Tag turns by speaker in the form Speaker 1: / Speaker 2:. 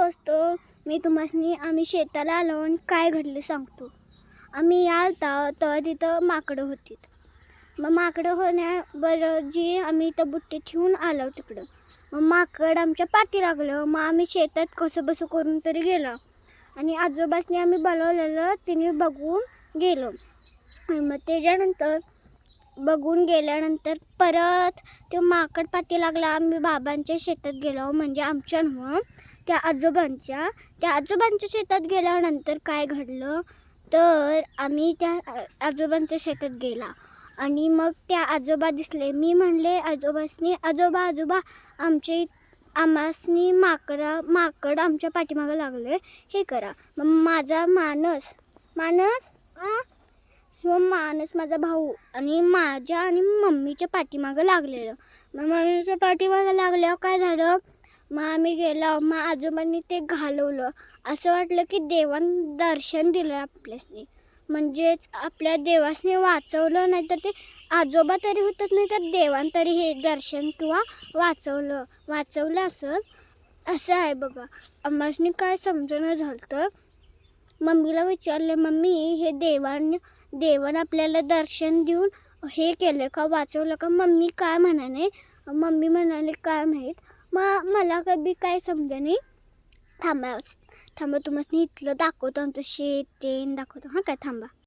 Speaker 1: गोष्ट मी तुम्हाला आम्ही शेताला आलो आणि काय घडलं सांगतो. आम्ही आलता तर तिथं माकडं होती. मग माकडं होण्याबरोबर जी आम्ही इथं बुट्टी ठेवून आलो तिकडं. मग माकड आमच्या पाठी लागलं. मग आम्ही शेतात कसं बसं करून तरी गेलो आणि आजोबासनी आम्ही बोलवलेलं, तिने बघून गेलो. मग त्याच्यानंतर बघून गेल्यानंतर परत ते माकड पाठी लागला. आम्ही बाबांच्या शेतात गेलो, म्हणजे आमच्या नव्हं त्या आजोबांच्या शेतात गेल्यानंतर काय घडलं तर आम्ही त्या आजोबांच्या शेतात गेला आणि मग त्या आजोबा दिसले. मी म्हणले आजोबासनी, आजोबा आम्हासनी माकड आमच्या पाठीमागं लागले, हे करा. मग माझा मानस माझा भाऊ आणि माझ्या आणि मम्मीच्या पाठीमागं लागलेलं. मग मम्मीच्या पाठीमागं लागल्यावर काय झालं, मग आम्ही गेलो. मग आजोबांनी ते घालवलं. असं वाटलं की देवानं दर्शन दिलं आपल्यासनी, म्हणजेच आपल्या देवासनी वाचवलं. नाही तर ते आजोबा तरी होतात, नाही तर देवान तरी हे दर्शन किंवा वाचवलं असं आहे बघा. आम्हासनी काय समजणं झालं तर मम्मीला विचारले, मम्मी हे देवान आपल्याला दर्शन देऊन हे केलं का, वाचवलं का? मम्मी काय म्हणाले, मम्मी म्हणाले काय माहीत. मग मला कधी काय समजा नाही. थांबा तुम्हाला इथलं दाखवतो, आमचं शेत ते दाखवतो. हां काय, थांबा.